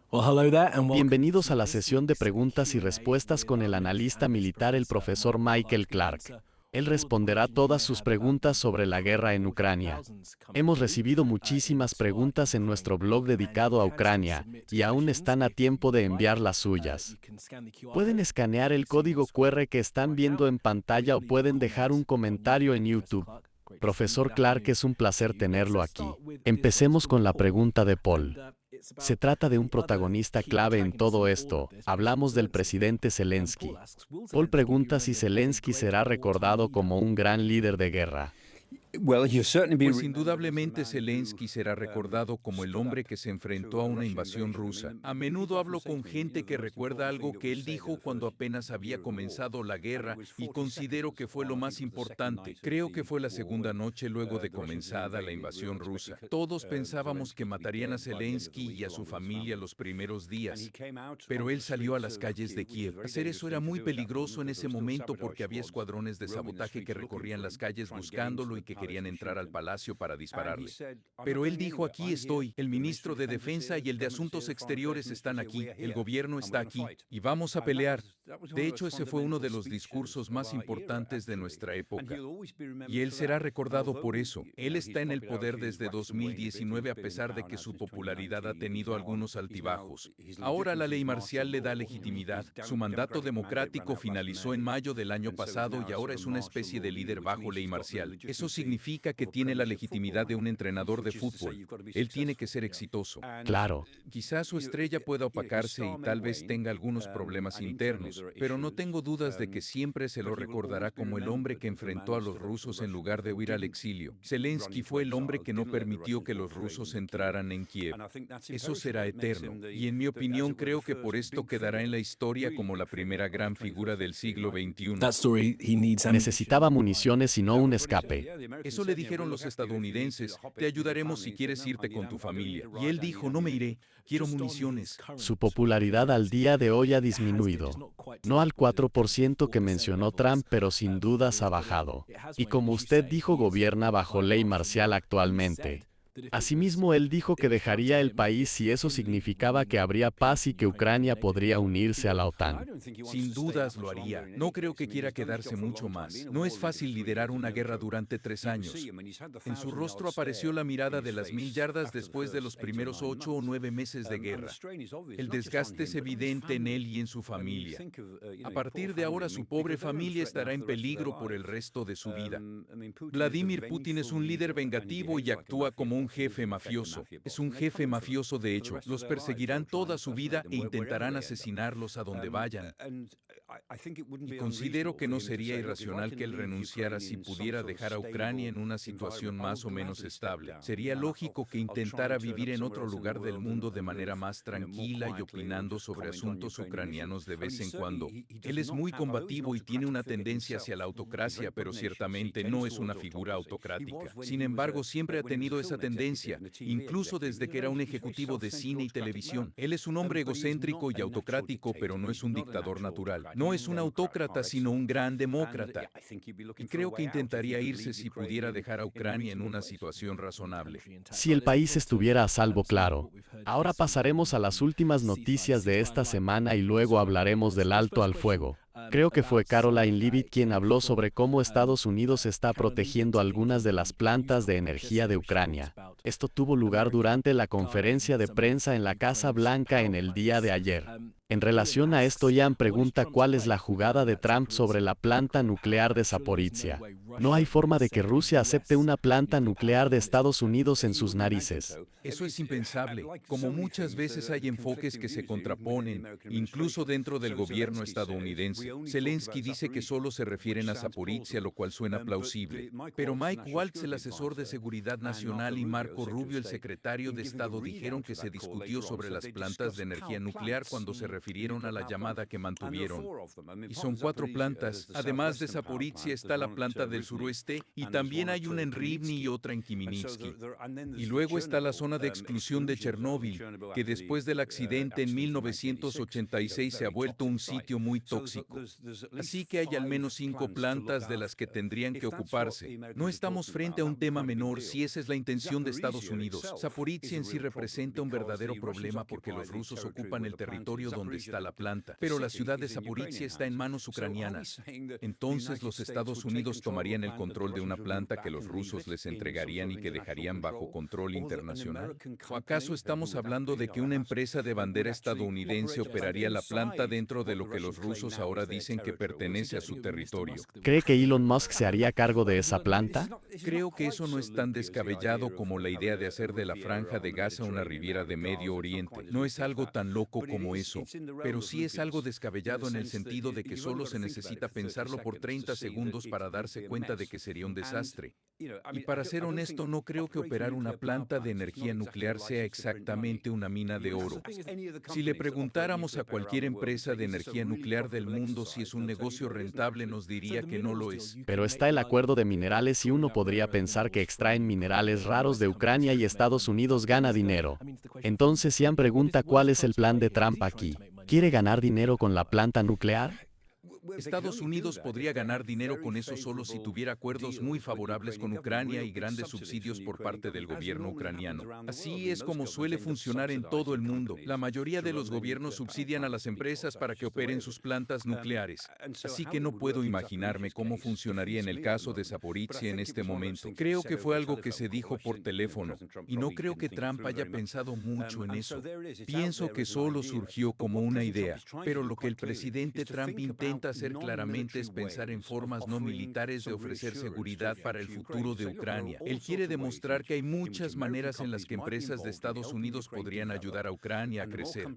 Bienvenidos a la sesión de preguntas y respuestas con el analista militar el profesor Michael Clark. Él responderá todas sus preguntas sobre la guerra en Ucrania. Hemos recibido muchísimas preguntas en nuestro blog dedicado a Ucrania, y aún están a tiempo de enviar las suyas. Pueden escanear el código QR que están viendo en pantalla o pueden dejar un comentario en YouTube. Profesor Clark, es un placer tenerlo aquí. Empecemos con la pregunta de Paul. Se trata de un protagonista clave en todo esto. Hablamos del presidente Zelensky. Paul pregunta si Zelensky será recordado como un gran líder de guerra. Pues indudablemente Zelensky será recordado como el hombre que se enfrentó a una invasión rusa. A menudo hablo con gente que recuerda algo que él dijo cuando apenas había comenzado la guerra y considero que fue lo más importante. Creo que fue la segunda noche luego de comenzada la invasión rusa. Todos pensábamos que matarían a Zelensky y a su familia los primeros días, pero él salió a las calles de Kiev. Hacer eso era muy peligroso en ese momento porque había escuadrones de sabotaje que recorrían las calles buscándolo y que querían entrar al palacio para dispararle. Pero él dijo: aquí estoy, el ministro de Defensa y el de Asuntos Exteriores están aquí, el gobierno está aquí, y vamos a pelear. De hecho, ese fue uno de los discursos más importantes de nuestra época. Y él será recordado por eso. Él está en el poder desde 2019 a pesar de que su popularidad ha tenido algunos altibajos. Ahora la ley marcial le da legitimidad. Su mandato democrático finalizó en mayo del año pasado y ahora es una especie de líder bajo ley marcial. Eso significa que tiene la legitimidad de un entrenador de fútbol. Él tiene que ser exitoso. Claro. Quizás su estrella pueda opacarse y tal vez tenga algunos problemas internos, pero no tengo dudas de que siempre se lo recordará como el hombre que enfrentó a los rusos en lugar de huir al exilio. Zelensky fue el hombre que no permitió que los rusos entraran en Kiev. Eso será eterno, y en mi opinión creo que por esto quedará en la historia como la primera gran figura del siglo XXI. Necesitaba municiones y no un escape. Eso le dijeron los estadounidenses: te ayudaremos si quieres irte con tu familia. Y él dijo: no me iré, quiero municiones. Su popularidad al día de hoy ha disminuido. No al 4% que mencionó Trump, pero sin dudas ha bajado. Y como usted dijo, gobierna bajo ley marcial actualmente. Asimismo, él dijo que dejaría el país si eso significaba que habría paz y que Ucrania podría unirse a la OTAN. Sin dudas lo haría. No creo que quiera quedarse mucho más. No es fácil liderar una guerra durante 3 años. En su rostro apareció la mirada de las 1000 yardas después de los primeros 8 o 9 meses de guerra. El desgaste es evidente en él y en su familia. A partir de ahora, su pobre familia estará en peligro por el resto de su vida. Vladimir Putin es un líder vengativo y actúa como un jefe mafioso. Es un jefe mafioso de hecho. Los perseguirán toda su vida e intentarán asesinarlos a donde vayan. Y considero que no sería irracional que él renunciara si pudiera dejar a Ucrania en una situación más o menos estable. Sería lógico que intentara vivir en otro lugar del mundo de manera más tranquila y opinando sobre asuntos ucranianos de vez en cuando. Él es muy combativo y tiene una tendencia hacia la autocracia, pero ciertamente no es una figura autocrática. Sin embargo, siempre ha tenido esa tendencia, incluso desde que era un ejecutivo de cine y televisión. Él es un hombre egocéntrico y autocrático, pero no es un dictador natural. No es un autócrata, sino un gran demócrata. Y creo que intentaría irse si pudiera dejar a Ucrania en una situación razonable. Si el país estuviera a salvo, claro. Ahora pasaremos a las últimas noticias de esta semana y luego hablaremos del alto al fuego. Creo que fue Caroline Leavitt quien habló sobre cómo Estados Unidos está protegiendo algunas de las plantas de energía de Ucrania. Esto tuvo lugar durante la conferencia de prensa en la Casa Blanca en el día de ayer. En relación a esto, Ian pregunta cuál es la jugada de Trump sobre la planta nuclear de Zaporizhia. No hay forma de que Rusia acepte una planta nuclear de Estados Unidos en sus narices. Eso es impensable. Como muchas veces hay enfoques que se contraponen, incluso dentro del gobierno estadounidense. Zelensky dice que solo se refieren a Zaporizhia, lo cual suena plausible. Pero Mike Waltz, el asesor de Seguridad Nacional, y Marco Rubio, el secretario de Estado, dijeron que se discutió sobre las plantas de energía nuclear cuando se refirieron a la llamada que mantuvieron. Y son 4 plantas. Además de Zaporizhia está la planta del suroeste y también hay una en Rivne y otra en Khmelnytskyi. Y luego está la zona de exclusión de Chernóbil, que después del accidente en 1986 se ha vuelto un sitio muy tóxico. Así que hay al menos 5 plantas de las que tendrían que ocuparse. No estamos frente a un tema menor si esa es la intención de Estados Unidos. Zaporizhia en sí representa un verdadero problema porque los rusos ocupan el territorio donde está la planta, pero la ciudad de Zaporizhia está en manos ucranianas. Entonces los Estados Unidos tomarían el control de una planta que los rusos les entregarían y que dejarían bajo control internacional. ¿O acaso estamos hablando de que una empresa de bandera estadounidense operaría la planta dentro de lo que los rusos ahora dicen que pertenece a su territorio? ¿Cree que Elon Musk se haría cargo de esa planta? Creo que eso no es tan descabellado como la idea de hacer de la Franja de Gaza una riviera de Medio Oriente. No es algo tan loco como eso, pero sí es algo descabellado en el sentido de que solo se necesita pensarlo por 30 segundos para darse cuenta de que sería un desastre. Y para ser honesto, no creo que operar una planta de energía nuclear sea exactamente una mina de oro. Si le preguntáramos a cualquier empresa de energía nuclear del mundo si es un negocio rentable, nos diría que no lo es. Pero está el acuerdo de minerales y uno podría pensar que extraen minerales raros de Ucrania y Estados Unidos gana dinero. Entonces Ian pregunta cuál es el plan de Trump aquí. ¿Quiere ganar dinero con la planta nuclear? Estados Unidos podría ganar dinero con eso solo si tuviera acuerdos muy favorables con Ucrania y grandes subsidios por parte del gobierno ucraniano. Así es como suele funcionar en todo el mundo. La mayoría de los gobiernos subsidian a las empresas para que operen sus plantas nucleares. Así que no puedo imaginarme cómo funcionaría en el caso de Zaporizhia en este momento. Creo que fue algo que se dijo por teléfono, y no creo que Trump haya pensado mucho en eso. Pienso que solo surgió como una idea, pero lo que el presidente Trump intenta hacer claramente es pensar en formas no militares de ofrecer seguridad para el futuro de Ucrania. Él quiere demostrar que hay muchas maneras en las que empresas de Estados Unidos podrían ayudar a Ucrania a crecer.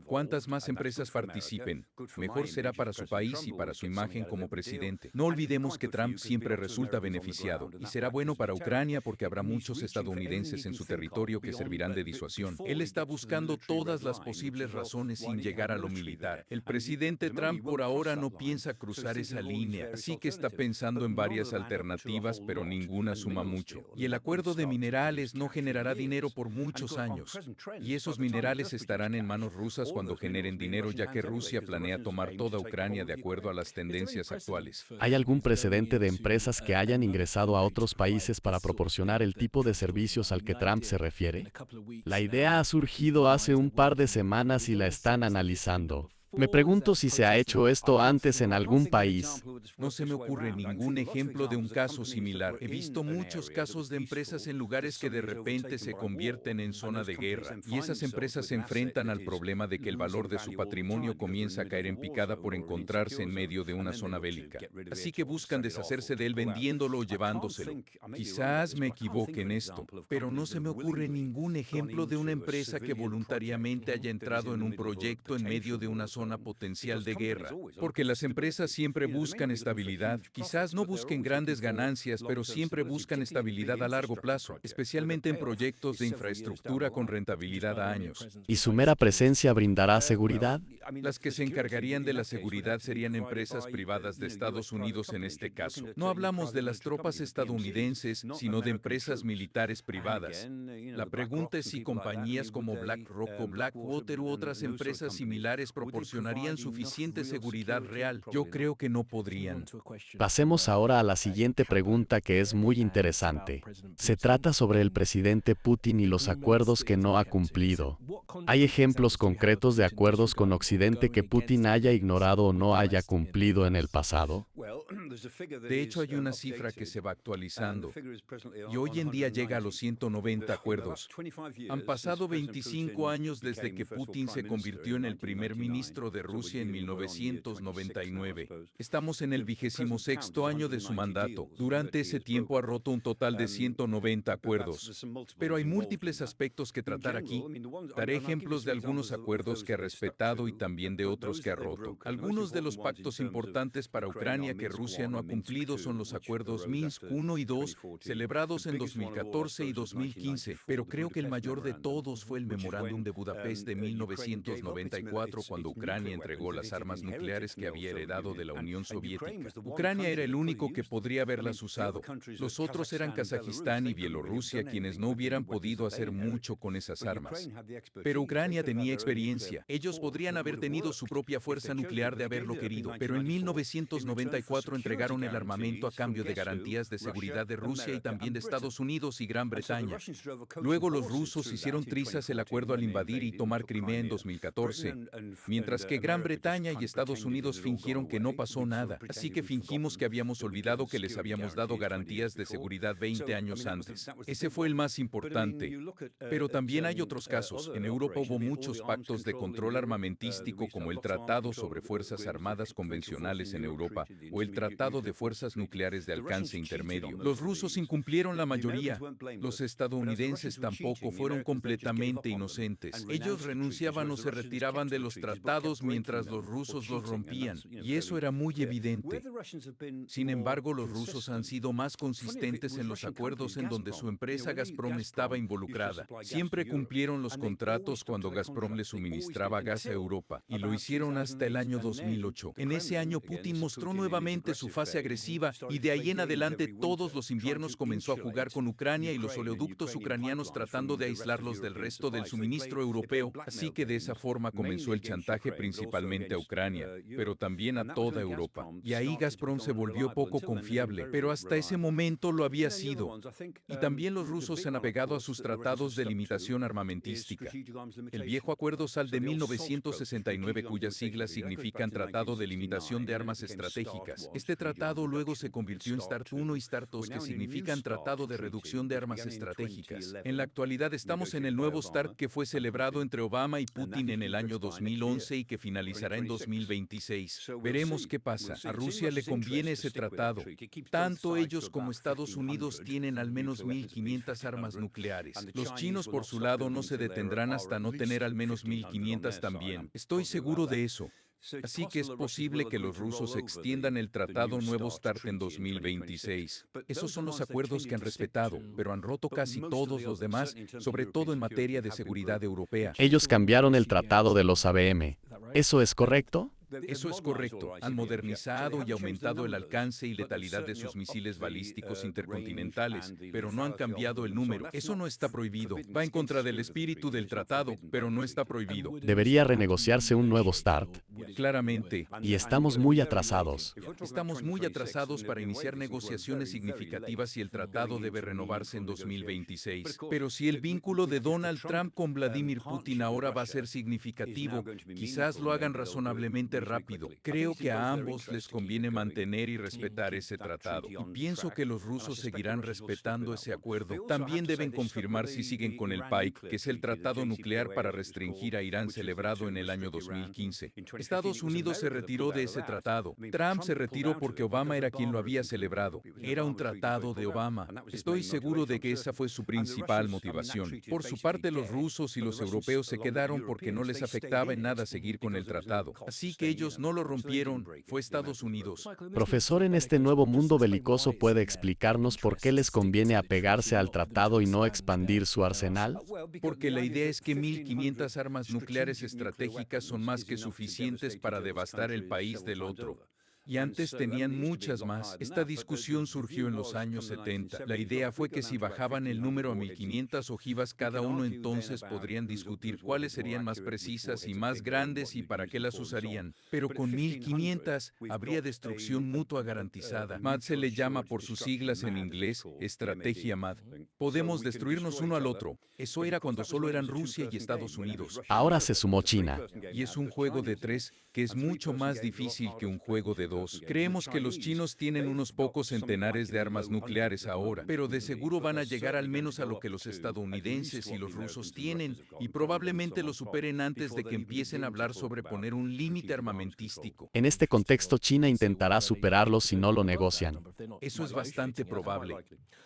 Cuantas más empresas participen, mejor será para su país y para su imagen como presidente. No olvidemos que Trump siempre resulta beneficiado, y será bueno para Ucrania porque habrá muchos estadounidenses en su territorio que servirán de disuasión. Él está buscando todas las posibles razones sin llegar a lo militar. El presidente Trump por ahora no piensa cruzar esa línea, así que está pensando en varias alternativas, pero ninguna suma mucho. Y el acuerdo de minerales no generará dinero por muchos años. Y esos minerales estarán en manos rusas cuando generen dinero, ya que Rusia planea tomar toda Ucrania de acuerdo a las tendencias actuales. ¿Hay algún precedente de empresas que hayan ingresado a otros países para proporcionar el tipo de servicios al que Trump se refiere? La idea ha surgido hace un par de semanas y la están analizando. Me pregunto si se ha hecho esto antes en algún país. No se me ocurre ningún ejemplo de un caso similar. He visto muchos casos de empresas en lugares que de repente se convierten en zona de guerra, y esas empresas se enfrentan al problema de que el valor de su patrimonio comienza a caer en picada por encontrarse en medio de una zona bélica. Así que buscan deshacerse de él vendiéndolo o llevándoselo. Quizás me equivoque en esto, pero no se me ocurre ningún ejemplo de una empresa que voluntariamente haya entrado en un proyecto en medio de una zona potencial de guerra, porque las empresas siempre buscan estabilidad. Quizás no busquen grandes ganancias, pero siempre buscan estabilidad a largo plazo, especialmente en proyectos de infraestructura con rentabilidad a años. ¿Y su mera presencia brindará seguridad? Las que se encargarían de la seguridad serían empresas privadas de Estados Unidos en este caso. No hablamos de las tropas estadounidenses, sino de empresas militares privadas. La pregunta es si compañías como BlackRock o Blackwater u otras empresas similares proporcionarían suficiente seguridad real. Yo creo que no podrían. Pasemos ahora a la siguiente pregunta que es muy interesante. Se trata sobre el presidente Putin y los acuerdos que no ha cumplido. ¿Hay ejemplos concretos de acuerdos con Occidente que Putin haya ignorado o no haya cumplido en el pasado? De hecho, hay una cifra que se va actualizando, y hoy en día llega a los 190 acuerdos. Han pasado 25 años desde que Putin se convirtió en el primer ministro de Rusia en 1999. Estamos en el 26º año de su mandato. Durante ese tiempo ha roto un total de 190 acuerdos. Pero hay múltiples aspectos que tratar aquí. Daré ejemplos de algunos acuerdos que ha respetado y también de otros que ha roto. Algunos de los pactos importantes para Ucrania que Rusia Rusia no ha cumplido son los acuerdos Minsk I y II, celebrados en 2014 y 2015, pero creo que el mayor de todos fue el Memorándum de Budapest de 1994, cuando Ucrania entregó las armas nucleares que había heredado de la Unión Soviética. Ucrania era el único que podría haberlas usado. Los otros eran Kazajistán y Bielorrusia, quienes no hubieran podido hacer mucho con esas armas. Pero Ucrania tenía experiencia. Ellos podrían haber tenido su propia fuerza nuclear de haberlo querido, pero en 1994 entregaron el armamento a cambio de garantías de seguridad de Rusia y también de Estados Unidos y Gran Bretaña. Luego los rusos hicieron trizas el acuerdo al invadir y tomar Crimea en 2014, mientras que Gran Bretaña y Estados Unidos fingieron que no pasó nada, así que fingimos que habíamos olvidado que les habíamos dado garantías de seguridad 20 años antes. Ese fue el más importante. Pero también hay otros casos. En Europa hubo muchos pactos de control armamentístico, como el Tratado sobre Fuerzas Armadas Convencionales en Europa o el Tratado de Fuerzas Nucleares de Alcance Intermedio. Los rusos incumplieron la mayoría. Los estadounidenses tampoco fueron completamente inocentes. Ellos renunciaban o se retiraban de los tratados mientras los rusos los rompían, y eso era muy evidente. Sin embargo, los rusos han sido más consistentes en los acuerdos en donde su empresa Gazprom estaba involucrada. Siempre cumplieron los contratos cuando Gazprom le suministraba gas a Europa, y lo hicieron hasta el año 2008. En ese año Putin mostró nuevamente su fase agresiva, y de ahí en adelante todos los inviernos comenzó a jugar con Ucrania y los oleoductos ucranianos, tratando de aislarlos del resto del suministro europeo, así que de esa forma comenzó el chantaje principalmente a Ucrania, pero también a toda Europa. Y ahí Gazprom se volvió poco confiable, pero hasta ese momento lo había sido. Y también los rusos se han apegado a sus tratados de limitación armamentística. El viejo Acuerdo SALT de 1969, cuyas siglas significan Tratado de Limitación de Armas Estratégicas. Este tratado luego se convirtió en START I y START II, que significan Tratado de Reducción de Armas Estratégicas. En la actualidad estamos en el nuevo START, que fue celebrado entre Obama y Putin en el año 2011 y que finalizará en 2026. Veremos qué pasa. A Rusia le conviene ese tratado. Tanto ellos como Estados Unidos tienen al menos 1.500 armas nucleares. Los chinos, por su lado, no se detendrán hasta no tener al menos 1.500 también. Estoy seguro de eso. Así que es posible que los rusos extiendan el Tratado Nuevo START en 2026. Esos son los acuerdos que han respetado, pero han roto casi todos los demás, sobre todo en materia de seguridad europea. Ellos cambiaron el tratado de los ABM. ¿Eso es correcto? Eso es correcto. Han modernizado y aumentado el alcance y letalidad de sus misiles balísticos intercontinentales, pero no han cambiado el número. Eso no está prohibido. Va en contra del espíritu del tratado, pero no está prohibido. Debería renegociarse un nuevo START. Claramente. Y estamos muy atrasados. Estamos muy atrasados para iniciar negociaciones significativas y el tratado debe renovarse en 2026. Pero si el vínculo de Donald Trump con Vladimir Putin ahora va a ser significativo, quizás lo hagan razonablemente rápido. Creo que a ambos les conviene mantener y respetar ese tratado. Y pienso que los rusos seguirán respetando ese acuerdo. También deben confirmar si siguen con el PAIC, que es el tratado nuclear para restringir a Irán, celebrado en el año 2015. Estados Unidos se retiró de ese tratado. Trump se retiró porque Obama era quien lo había celebrado. Era un tratado de Obama. Estoy seguro de que esa fue su principal motivación. Por su parte, los rusos y los europeos se quedaron porque no les afectaba en nada seguir con el tratado. Así que ellos no lo rompieron, fue Estados Unidos. Profesor, en este nuevo mundo belicoso, ¿puede explicarnos por qué les conviene apegarse al tratado y no expandir su arsenal? Porque la idea es que 1.500 armas nucleares estratégicas son más que suficientes para devastar el país del otro. Y antes tenían muchas más. Esta discusión surgió en los años 70. La idea fue que si bajaban el número a 1.500 ojivas cada uno, entonces podrían discutir cuáles serían más precisas y más grandes y para qué las usarían. Pero con 1.500 habría destrucción mutua garantizada. MAD se le llama por sus siglas en inglés, Estrategia MAD. Podemos destruirnos uno al otro. Eso era cuando solo eran Rusia y Estados Unidos. Ahora se sumó China. Y es un juego de 3 que es mucho más difícil que un juego de 2. Creemos que los chinos tienen unos pocos centenares de armas nucleares ahora, pero de seguro van a llegar al menos a lo que los estadounidenses y los rusos tienen, y probablemente lo superen antes de que empiecen a hablar sobre poner un límite armamentístico. En este contexto, China intentará superarlos si no lo negocian. Eso es bastante probable.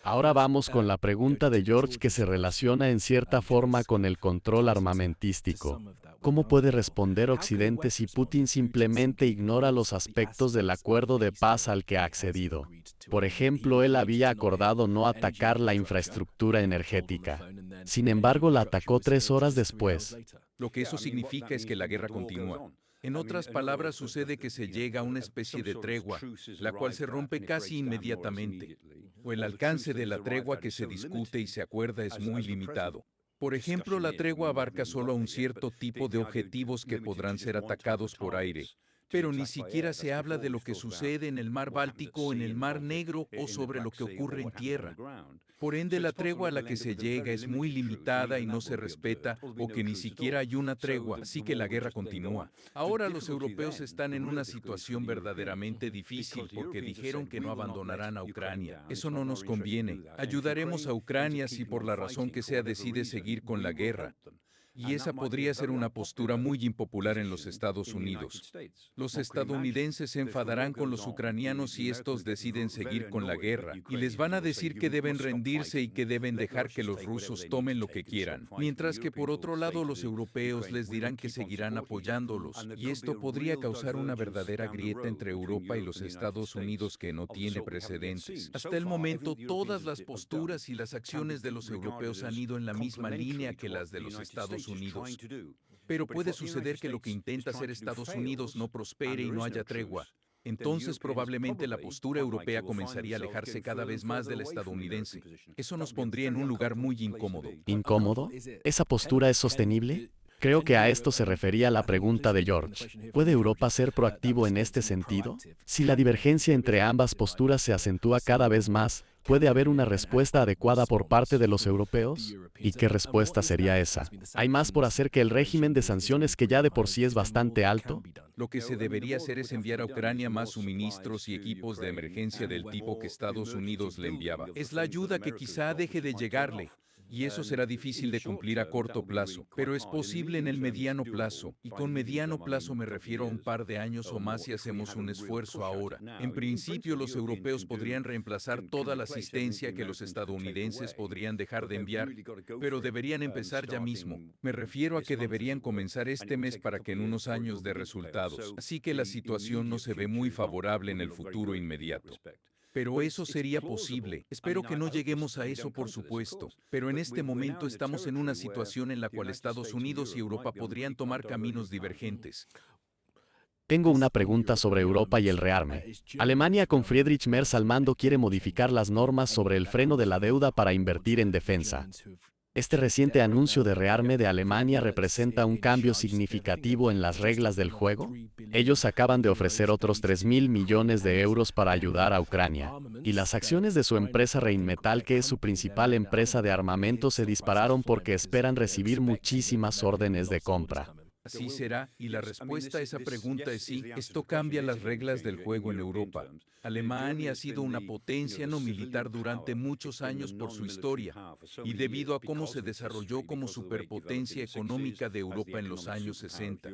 Ahora vamos con la pregunta de George, que se relaciona en cierta forma con el control armamentístico. ¿Cómo puede responder Occidente si Putin Putin simplemente ignora los aspectos del acuerdo de paz al que ha accedido. Por ejemplo, él había acordado no atacar la infraestructura energética. Sin embargo, la atacó 3 horas después. Lo que eso significa es que la guerra continúa. En otras palabras, sucede que se llega a una especie de tregua, la cual se rompe casi inmediatamente, o el alcance de la tregua que se discute y se acuerda es muy limitado. Por ejemplo, la tregua abarca solo a un cierto tipo de objetivos que podrán ser atacados por aire, pero ni siquiera se habla de lo que sucede en el mar Báltico o en el mar Negro o sobre lo que ocurre en tierra. Por ende, la tregua a la que se llega es muy limitada y no se respeta o que ni siquiera hay una tregua, así que la guerra continúa. Ahora los europeos están en una situación verdaderamente difícil porque dijeron que no abandonarán a Ucrania. Eso no nos conviene. Ayudaremos a Ucrania si por la razón que sea decide seguir con la guerra. Y esa podría ser una postura muy impopular en los Estados Unidos. Los estadounidenses se enfadarán con los ucranianos si estos deciden seguir con la guerra, y les van a decir que deben rendirse y que deben dejar que los rusos tomen lo que quieran. Mientras que por otro lado los europeos les dirán que seguirán apoyándolos, y esto podría causar una verdadera grieta entre Europa y los Estados Unidos que no tiene precedentes. Hasta el momento, todas las posturas y las acciones de los europeos han ido en la misma línea que las de los Estados Unidos. Pero puede suceder que lo que intenta hacer Estados Unidos no prospere y no haya tregua. Entonces probablemente la postura europea comenzaría a alejarse cada vez más de la estadounidense. Eso nos pondría en un lugar muy incómodo. ¿Incómodo? ¿Esa postura es sostenible? Creo que a esto se refería la pregunta de George. ¿Puede Europa ser proactivo en este sentido? Si la divergencia entre ambas posturas se acentúa cada vez más, ¿puede haber una respuesta adecuada por parte de los europeos? ¿Y qué respuesta sería esa? ¿Hay más por hacer que el régimen de sanciones que ya de por sí es bastante alto? Lo que se debería hacer es enviar a Ucrania más suministros y equipos de emergencia del tipo que Estados Unidos le enviaba. Es la ayuda que quizá deje de llegarle. Y eso será difícil de cumplir a corto plazo, pero es posible en el mediano plazo. Y con mediano plazo me refiero a un par de años o más si hacemos un esfuerzo ahora. En principio, los europeos podrían reemplazar toda la asistencia que los estadounidenses podrían dejar de enviar, pero deberían empezar ya mismo. Me refiero a que deberían comenzar este mes para que en unos años dé resultados. Así que la situación no se ve muy favorable en el futuro inmediato. Pero eso sería posible. Espero que no lleguemos a eso, por supuesto. Pero en este momento estamos en una situación en la cual Estados Unidos y Europa podrían tomar caminos divergentes. Tengo una pregunta sobre Europa y el rearme. Alemania con Friedrich Merz al mando quiere modificar las normas sobre el freno de la deuda para invertir en defensa. Este reciente anuncio de rearme de Alemania representa un cambio significativo en las reglas del juego. Ellos acaban de ofrecer otros 3.000 millones de euros para ayudar a Ucrania, y las acciones de su empresa Rheinmetall, que es su principal empresa de armamento, se dispararon porque esperan recibir muchísimas órdenes de compra. Así será, y la respuesta a esa pregunta es sí, esto cambia las reglas del juego en Europa. Alemania ha sido una potencia no militar durante muchos años por su historia, y debido a cómo se desarrolló como superpotencia económica de Europa en los años 60.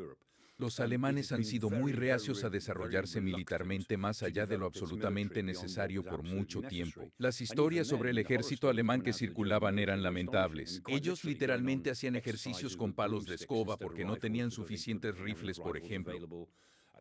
Los alemanes han sido muy reacios a desarrollarse militarmente más allá de lo absolutamente necesario por mucho tiempo. Las historias sobre el ejército alemán que circulaban eran lamentables. Ellos literalmente hacían ejercicios con palos de escoba porque no tenían suficientes rifles, por ejemplo.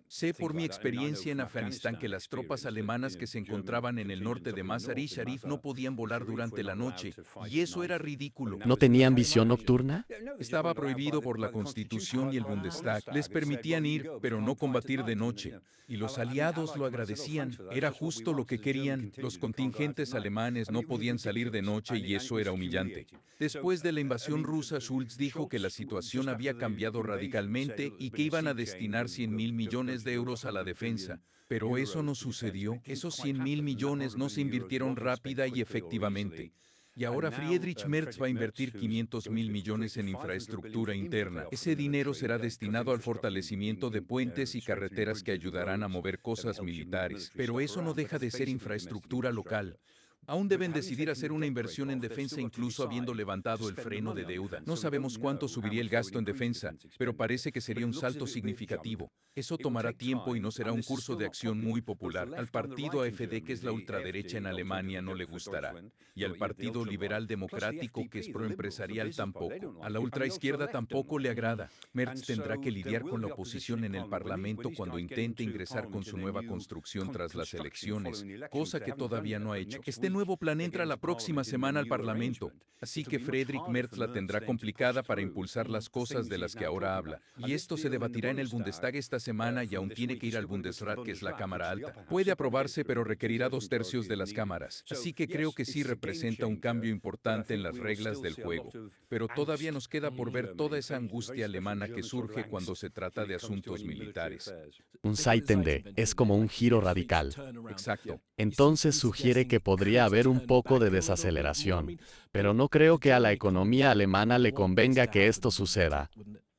Sé por mi experiencia en Afganistán que las tropas alemanas que se encontraban en el norte de Mazar-i Sharif no podían volar durante la noche, y eso era ridículo. ¿No tenían visión nocturna? Estaba prohibido por la Constitución y el Bundestag. Les permitían ir, pero no combatir de noche. Y los aliados lo agradecían. Era justo lo que querían. Los contingentes alemanes no podían salir de noche y eso era humillante. Después de la invasión rusa, Schulz dijo que la situación había cambiado radicalmente y que iban a destinar 100.000 millones de euros a la defensa. Pero eso no sucedió. Esos 100.000 millones no se invirtieron rápida y efectivamente. Y ahora Friedrich Merz va a invertir 500.000 millones en infraestructura interna. Ese dinero será destinado al fortalecimiento de puentes y carreteras que ayudarán a mover cosas militares. Pero eso no deja de ser infraestructura local. Aún deben decidir hacer una inversión en defensa incluso habiendo levantado el freno de deuda. No sabemos cuánto subiría el gasto en defensa, pero parece que sería un salto significativo. Eso tomará tiempo y no será un curso de acción muy popular. Al partido AfD, que es la ultraderecha en Alemania, no le gustará. Y al Partido Liberal Democrático, que es proempresarial, tampoco. A la ultraizquierda tampoco le agrada. Merz tendrá que lidiar con la oposición en el Parlamento cuando intente ingresar con su nueva construcción tras las elecciones, cosa que todavía no ha hecho. Este nuevo plan entra la próxima semana al Parlamento, así que Friedrich Merz la tendrá complicada para impulsar las cosas de las que ahora habla. Y esto se debatirá en el Bundestag esta semana y aún tiene que ir al Bundesrat, que es la Cámara Alta. Puede aprobarse, pero requerirá 2/3 de las cámaras. Así que creo que sí representa un cambio importante en las reglas del juego. Pero todavía nos queda por ver toda esa angustia alemana que surge cuando se trata de asuntos militares. Un Zeitenwende es como un giro radical. Exacto. Entonces sugiere que podría haber un poco de desaceleración, pero no creo que a la economía alemana le convenga que esto suceda.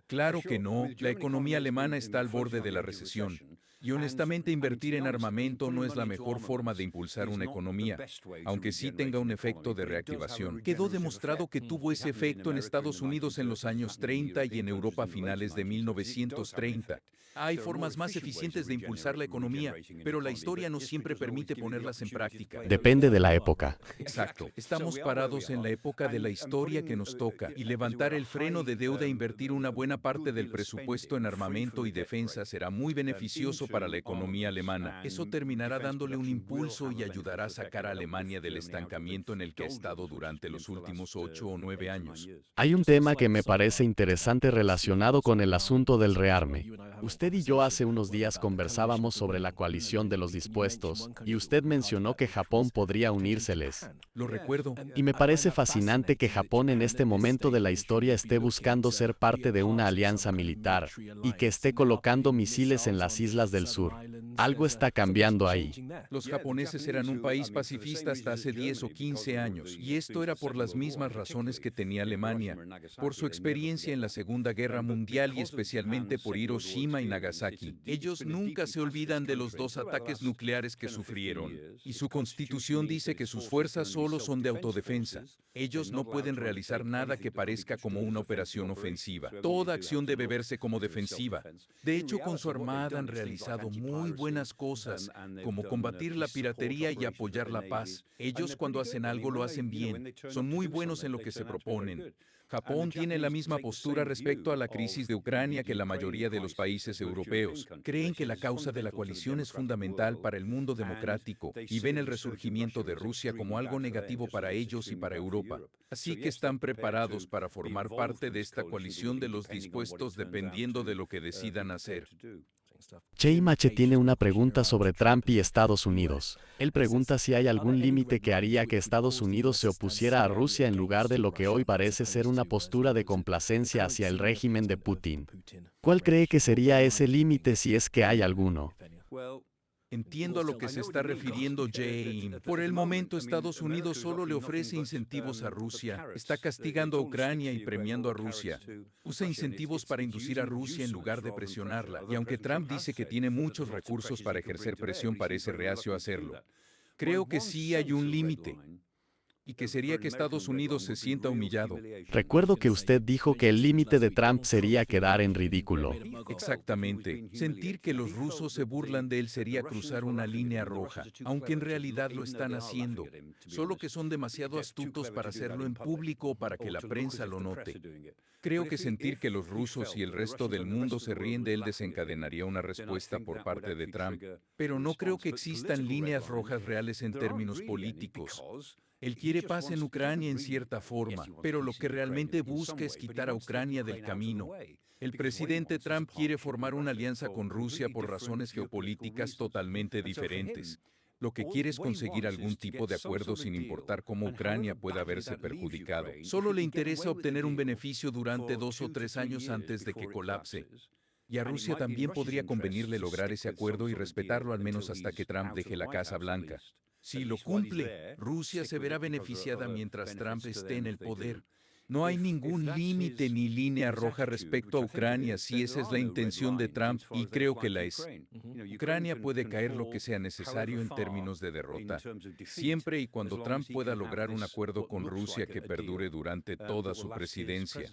Claro que no, la economía alemana está al borde de la recesión. Y honestamente, invertir en armamento no es la mejor forma de impulsar una economía, aunque sí tenga un efecto de reactivación. Quedó demostrado que tuvo ese efecto en Estados Unidos en los años 30 y en Europa a finales de 1930. Hay formas más eficientes de impulsar la economía, pero la historia no siempre permite ponerlas en práctica. Depende de la época. Exacto. Estamos parados en la época de la historia que nos toca, y levantar el freno de deuda e invertir una buena parte del presupuesto en armamento y defensa será muy beneficioso para la economía alemana. Eso terminará dándole un impulso y ayudará a sacar a Alemania del estancamiento en el que ha estado durante los últimos 8 o 9 años. Hay un tema que me parece interesante relacionado con el asunto del rearme. Usted y yo hace unos días conversábamos sobre la coalición de los dispuestos, y usted mencionó que Japón podría unírseles. Lo recuerdo. Y me parece fascinante que Japón en este momento de la historia esté buscando ser parte de una alianza militar, y que esté colocando misiles en las islas del sur. Algo está cambiando ahí. Los japoneses eran un país pacifista hasta hace 10 o 15 años, y esto era por las mismas razones que tenía Alemania, por su experiencia en la Segunda Guerra Mundial y especialmente por Hiroshima y Nagasaki. Ellos nunca se olvidan de los 2 ataques nucleares que sufrieron, y su constitución dice que sus fuerzas solo son de autodefensa. Ellos no pueden realizar nada que parezca como una operación ofensiva. Toda acción debe verse como defensiva. De hecho, con su armada han realizado muy buenas cosas, como combatir la piratería y apoyar la paz. Ellos, cuando hacen algo, lo hacen bien. Son muy buenos en lo que se proponen. Japón tiene la misma postura respecto a la crisis de Ucrania que la mayoría de los países europeos. Creen que la causa de la coalición es fundamental para el mundo democrático y ven el resurgimiento de Rusia como algo negativo para ellos y para Europa. Así que están preparados para formar parte de esta coalición de los dispuestos dependiendo de lo que decidan hacer. Cheimache tiene una pregunta sobre Trump y Estados Unidos. Él pregunta si hay algún límite que haría que Estados Unidos se opusiera a Rusia en lugar de lo que hoy parece ser una postura de complacencia hacia el régimen de Putin. ¿Cuál cree que sería ese límite si es que hay alguno? Entiendo a lo que se está refiriendo Jane. Por el momento, Estados Unidos solo le ofrece incentivos a Rusia, está castigando a Ucrania y premiando a Rusia. Usa incentivos para inducir a Rusia en lugar de presionarla, y aunque Trump dice que tiene muchos recursos para ejercer presión, parece reacio a hacerlo. Creo que sí hay un límite, y que sería que Estados Unidos se sienta humillado. Recuerdo que usted dijo que el límite de Trump sería quedar en ridículo. Exactamente. Sentir que los rusos se burlan de él sería cruzar una línea roja, aunque en realidad lo están haciendo, solo que son demasiado astutos para hacerlo en público o para que la prensa lo note. Creo que sentir que los rusos y el resto del mundo se ríen de él desencadenaría una respuesta por parte de Trump, pero no creo que existan líneas rojas reales en términos políticos. Él quiere paz en Ucrania en cierta forma, pero lo que realmente busca es quitar a Ucrania del camino. El presidente Trump quiere formar una alianza con Rusia por razones geopolíticas totalmente diferentes. Lo que quiere es conseguir algún tipo de acuerdo sin importar cómo Ucrania pueda verse perjudicado. Solo le interesa obtener un beneficio durante 2 o 3 años antes de que colapse. Y a Rusia también podría convenirle lograr ese acuerdo y respetarlo al menos hasta que Trump deje la Casa Blanca. Si lo cumple, Rusia se verá beneficiada mientras Trump esté en el poder. No hay ningún límite ni línea roja respecto a Ucrania si esa es la intención de Trump, y creo que la es. Ucrania puede caer lo que sea necesario en términos de derrota, siempre y cuando Trump pueda lograr un acuerdo con Rusia que perdure durante toda su presidencia.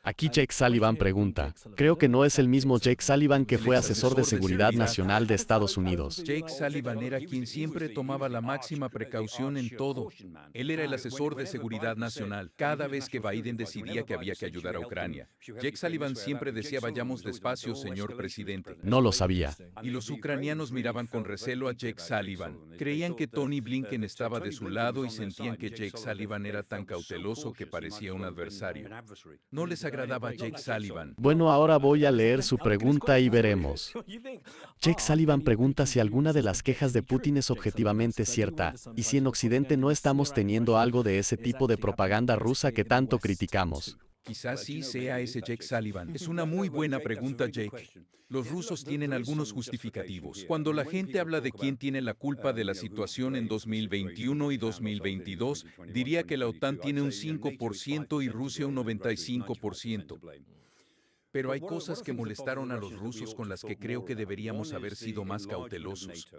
Aquí Jake Sullivan pregunta, creo que no es el mismo Jake Sullivan que fue asesor de seguridad nacional de Estados Unidos. Jake Sullivan era quien siempre tomaba la máxima precaución en todo. Él era el asesor de seguridad nacional cada vez que Biden decidía que había que ayudar a Ucrania. Jake Sullivan siempre decía vayamos despacio, señor presidente. No lo sabía. Y los ucranianos miraban con recelo a Jake Sullivan. Creían que Tony Blinken estaba de su lado y sentían que Jake Sullivan era tan cauteloso que parecía un adversario. No les agradaba a Jake Sullivan. Bueno, ahora voy a leer su pregunta y veremos. Jake Sullivan pregunta si alguna de las quejas de Putin es objetivamente cierta, y si en Occidente no estamos teniendo algo de ese tipo de propaganda rusa que tanto criticamos. Quizás sí sea ese Jake Sullivan. Es una muy buena pregunta, Jake. Los rusos tienen algunos justificativos. Cuando la gente habla de quién tiene la culpa de la situación en 2021 y 2022, diría que la OTAN tiene un 5% y Rusia un 95%. Pero hay cosas que molestaron a los rusos con las que creo que deberíamos haber sido más cautelosos.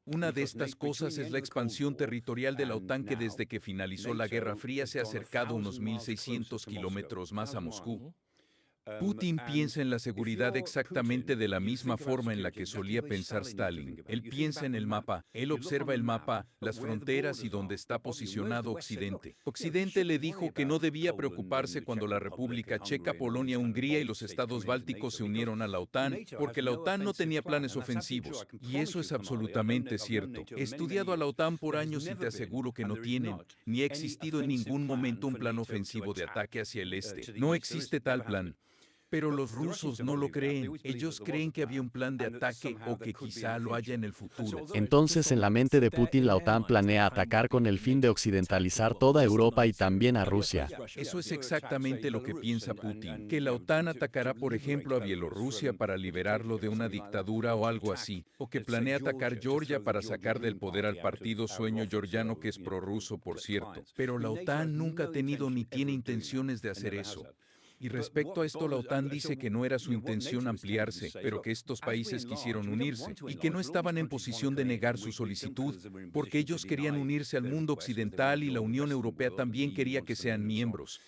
Una de estas cosas es la expansión territorial de la OTAN que desde que finalizó la Guerra Fría se ha acercado unos 1.600 kilómetros más a Moscú. Putin piensa en la seguridad exactamente de la misma forma en la que solía pensar Stalin. Él piensa en el mapa, él observa el mapa, las fronteras y dónde está posicionado Occidente. Occidente le dijo que no debía preocuparse cuando la República Checa, Polonia, Hungría y los estados bálticos se unieron a la OTAN, porque la OTAN no tenía planes ofensivos. Y eso es absolutamente cierto. He estudiado a la OTAN por años y te aseguro que no tienen, ni ha existido en ningún momento un plan ofensivo de ataque hacia el este. No existe tal plan. Pero los rusos no lo creen. Ellos creen que había un plan de ataque o que quizá lo haya en el futuro. Entonces, en la mente de Putin, la OTAN planea atacar con el fin de occidentalizar toda Europa y también a Rusia. Eso es exactamente lo que piensa Putin, que la OTAN atacará, por ejemplo, a Bielorrusia para liberarlo de una dictadura o algo así, o que planea atacar Georgia para sacar del poder al partido Sueño Georgiano, que es prorruso, por cierto. Pero la OTAN nunca ha tenido ni tiene intenciones de hacer eso. Y respecto a esto, la OTAN dice que no era su intención ampliarse, pero que estos países quisieron unirse y que no estaban en posición de negar su solicitud, porque ellos querían unirse al mundo occidental y la Unión Europea también quería que sean miembros.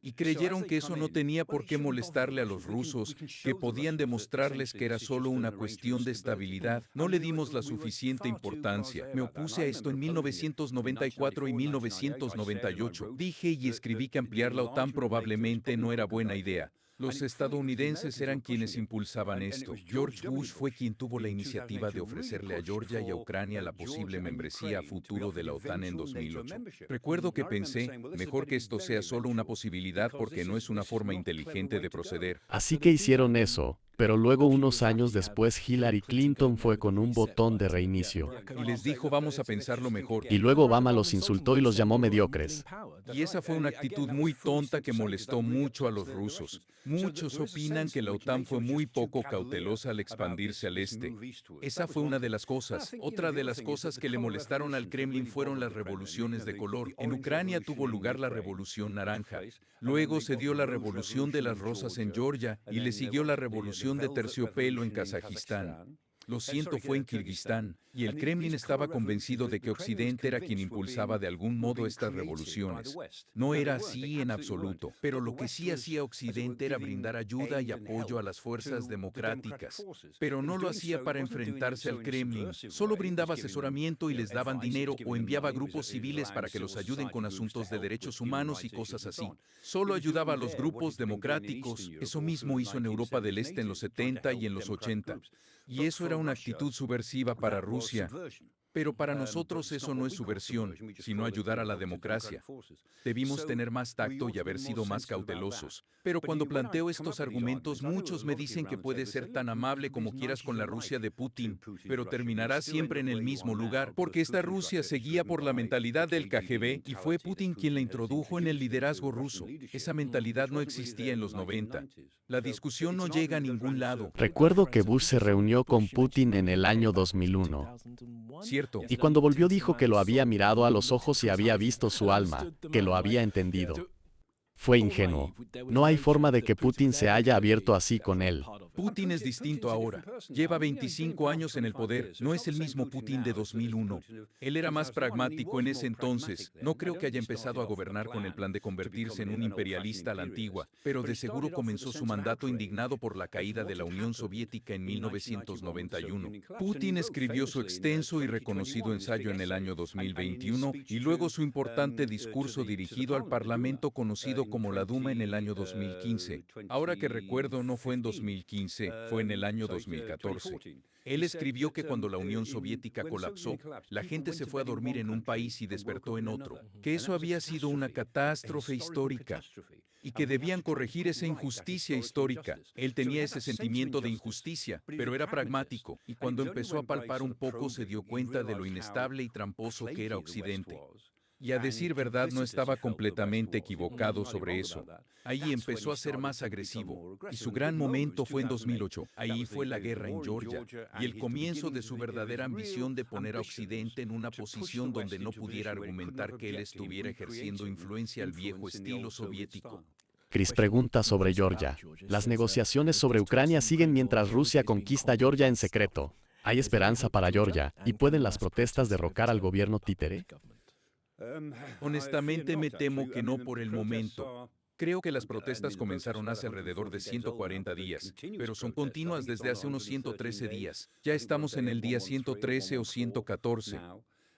Y creyeron que eso no tenía por qué molestarle a los rusos, que podían demostrarles que era solo una cuestión de estabilidad. No le dimos la suficiente importancia. Me opuse a esto en 1994 y 1998. Dije y escribí que ampliar la OTAN probablemente no era buena idea. Los estadounidenses eran quienes impulsaban esto. George Bush fue quien tuvo la iniciativa de ofrecerle a Georgia y a Ucrania la posible membresía a futuro de la OTAN en 2008. Recuerdo que pensé, mejor que esto sea solo una posibilidad porque no es una forma inteligente de proceder. Así que hicieron eso, pero luego unos años después Hillary Clinton fue con un botón de reinicio. Y les dijo vamos a pensarlo mejor. Y luego Obama los insultó y los llamó mediocres. Y esa fue una actitud muy tonta que molestó mucho a los rusos. Muchos opinan que la OTAN fue muy poco cautelosa al expandirse al este. Esa fue una de las cosas. Otra de las cosas que le molestaron al Kremlin fueron las revoluciones de color. En Ucrania tuvo lugar la Revolución Naranja. Luego se dio la Revolución de las Rosas en Georgia y le siguió la Revolución de Terciopelo en Kazajistán. Lo siento, fue en Kirguistán, y el Kremlin estaba convencido de que Occidente era quien impulsaba de algún modo estas revoluciones. No era así en absoluto, pero lo que sí hacía Occidente era brindar ayuda y apoyo a las fuerzas democráticas. Pero no lo hacía para enfrentarse al Kremlin, solo brindaba asesoramiento y les daban dinero o enviaba grupos civiles para que los ayuden con asuntos de derechos humanos y cosas así. Solo ayudaba a los grupos democráticos, eso mismo hizo en Europa del Este en los 70 y en los 80. Y eso era una actitud subversiva para Rusia. Pero para nosotros eso no es subversión, sino ayudar a la democracia. Debimos tener más tacto y haber sido más cautelosos. Pero cuando planteo estos argumentos, muchos me dicen que puedes ser tan amable como quieras con la Rusia de Putin, pero terminarás siempre en el mismo lugar, porque esta Rusia seguía por la mentalidad del KGB y fue Putin quien la introdujo en el liderazgo ruso. Esa mentalidad no existía en los 90. La discusión no llega a ningún lado. Recuerdo que Bush se reunió con Putin en el año 2001. cierto. Y cuando volvió dijo que lo había mirado a los ojos y había visto su alma, que lo había entendido. Fue ingenuo. No hay forma de que Putin se haya abierto así con él. Putin es distinto ahora. Lleva 25 años en el poder. No es el mismo Putin de 2001. Él era más pragmático en ese entonces. No creo que haya empezado a gobernar con el plan de convertirse en un imperialista a la antigua, pero de seguro comenzó su mandato indignado por la caída de la Unión Soviética en 1991. Putin escribió su extenso y reconocido ensayo en el año 2021 y luego su importante discurso dirigido al Parlamento conocido como la Duma en el año 2015. Ahora que recuerdo, no fue en 2015, fue en el año 2014. Él escribió que cuando la Unión Soviética colapsó, la gente se fue a dormir en un país y despertó en otro, que eso había sido una catástrofe histórica y que debían corregir esa injusticia histórica. Él tenía ese sentimiento de injusticia, pero era pragmático, y cuando empezó a palpar un poco se dio cuenta de lo inestable y tramposo que era Occidente. Y a decir verdad, no estaba completamente equivocado sobre eso. Ahí empezó a ser más agresivo, y su gran momento fue en 2008. Ahí fue la guerra en Georgia, y el comienzo de su verdadera ambición de poner a Occidente en una posición donde no pudiera argumentar que él estuviera ejerciendo influencia al viejo estilo soviético. Chris pregunta sobre Georgia. Las negociaciones sobre Ucrania siguen mientras Rusia conquista Georgia en secreto. ¿Hay esperanza para Georgia? ¿Y pueden las protestas derrocar al gobierno títere? Honestamente me temo que no por el momento. Creo que las protestas comenzaron hace alrededor de 140 días, pero son continuas desde hace unos 113 días. Ya estamos en el día 113 o 114.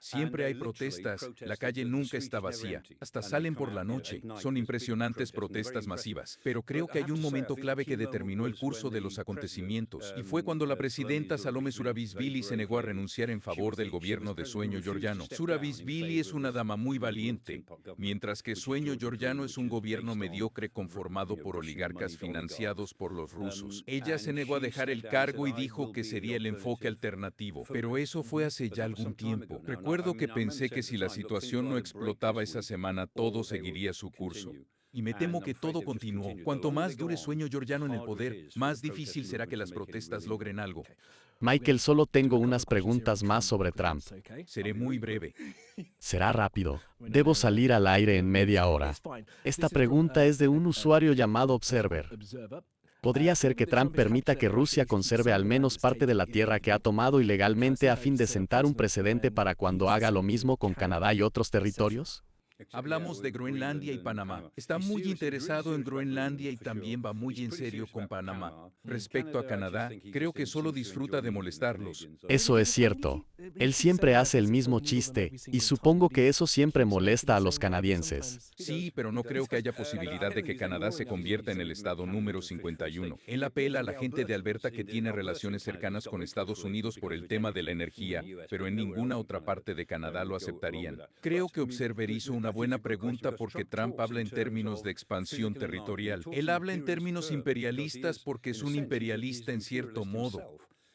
Siempre hay protestas, la calle nunca está vacía, hasta salen por la noche. Son impresionantes protestas masivas. Pero creo que hay un momento clave que determinó el curso de los acontecimientos, y fue cuando la presidenta Salome Zurabishvili se negó a renunciar en favor del gobierno de Sueño Georgiano. Zurabishvili es una dama muy valiente, mientras que Sueño Georgiano es un gobierno mediocre conformado por oligarcas financiados por los rusos. Ella se negó a dejar el cargo y dijo que sería el enfoque alternativo, pero eso fue hace ya algún tiempo. Recuerdo que pensé que si la situación no explotaba esa semana, todo seguiría su curso. Y me temo que todo continuó. Cuanto más dure Sueño Georgiano en el poder, más difícil será que las protestas logren algo. Michael, solo tengo unas preguntas más sobre Trump. Seré muy breve. Será rápido. Debo salir al aire en media hora. Esta pregunta es de un usuario llamado Observer. ¿Podría ser que Trump permita que Rusia conserve al menos parte de la tierra que ha tomado ilegalmente a fin de sentar un precedente para cuando haga lo mismo con Canadá y otros territorios? Hablamos de Groenlandia y Panamá. Está muy interesado en Groenlandia y también va muy en serio con Panamá. Respecto a Canadá, creo que solo disfruta de molestarlos. Eso es cierto. Él siempre hace el mismo chiste, y supongo que eso siempre molesta a los canadienses. Sí, pero no creo que haya posibilidad de que Canadá se convierta en el estado número 51. Él apela a la gente de Alberta que tiene relaciones cercanas con Estados Unidos por el tema de la energía, pero en ninguna otra parte de Canadá lo aceptarían. Creo que Observer hizo una buena pregunta porque Trump habla en términos de expansión territorial. Él habla en términos imperialistas porque es un imperialista en cierto modo.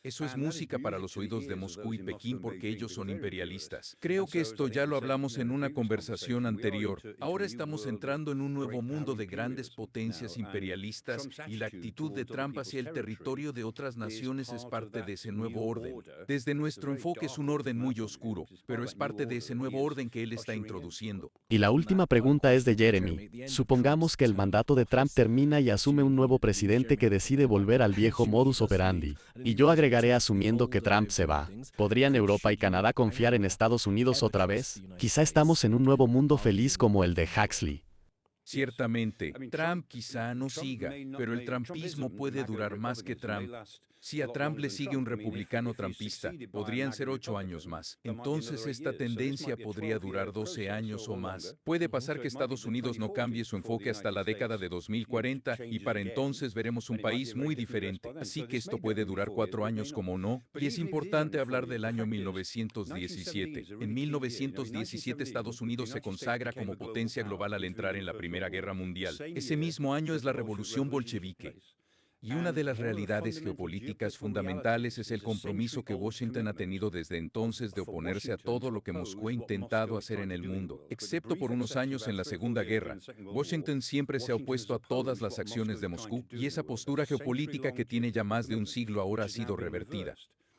Eso es música para los oídos de Moscú y Pekín porque ellos son imperialistas. Creo que esto ya lo hablamos en una conversación anterior. Ahora estamos entrando en un nuevo mundo de grandes potencias imperialistas y la actitud de Trump hacia el territorio de otras naciones es parte de ese nuevo orden. Desde nuestro enfoque es un orden muy oscuro, pero es parte de ese nuevo orden que él está introduciendo. Y la última pregunta es de Jeremy. Supongamos que el mandato de Trump termina y asume un nuevo presidente que decide volver al viejo modus operandi. Y yo agregaré asumiendo que Trump se va. ¿Podrían Europa y Canadá confiar en Estados Unidos otra vez? Quizá estamos en un nuevo mundo feliz como el de Huxley. Ciertamente, Trump quizá no siga, pero el trumpismo puede durar más que Trump. Si a Trump le sigue un republicano trumpista, podrían ser 8 años más. Entonces esta tendencia podría durar 12 años o más. Puede pasar que Estados Unidos no cambie su enfoque hasta la década de 2040 y para entonces veremos un país muy diferente. Así que esto puede durar 4 años como no. Y es importante hablar del año 1917. En 1917 Estados Unidos se consagra como potencia global al entrar en la Primera Guerra Mundial. Ese mismo año es la Revolución Bolchevique. Y una de las realidades geopolíticas fundamentales es el compromiso que Washington ha tenido desde entonces de oponerse a todo lo que Moscú ha intentado hacer en el mundo. Excepto por unos años en la Segunda Guerra, Washington siempre se ha opuesto a todas las acciones de Moscú y esa postura geopolítica que tiene ya más de un siglo ahora ha sido revertida.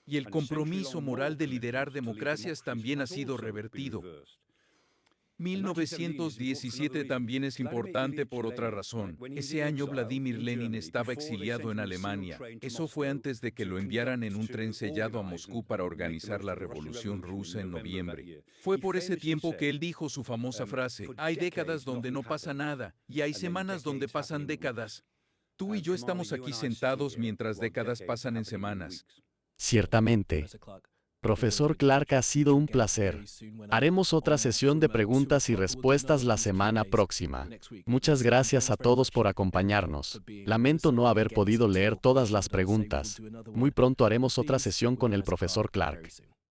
Y el compromiso moral de liderar democracias también ha sido revertido. 1917 también es importante por otra razón. Ese año Vladimir Lenin estaba exiliado en Alemania. Eso fue antes de que lo enviaran en un tren sellado a Moscú para organizar la Revolución Rusa en noviembre. Fue por ese tiempo que él dijo su famosa frase: hay décadas donde no pasa nada, y hay semanas donde pasan décadas. Tú y yo estamos aquí sentados mientras décadas pasan en semanas. Ciertamente. Profesor Clark, ha sido un placer. Haremos otra sesión de preguntas y respuestas la semana próxima. Muchas gracias a todos por acompañarnos. Lamento no haber podido leer todas las preguntas. Muy pronto haremos otra sesión con el profesor Clark.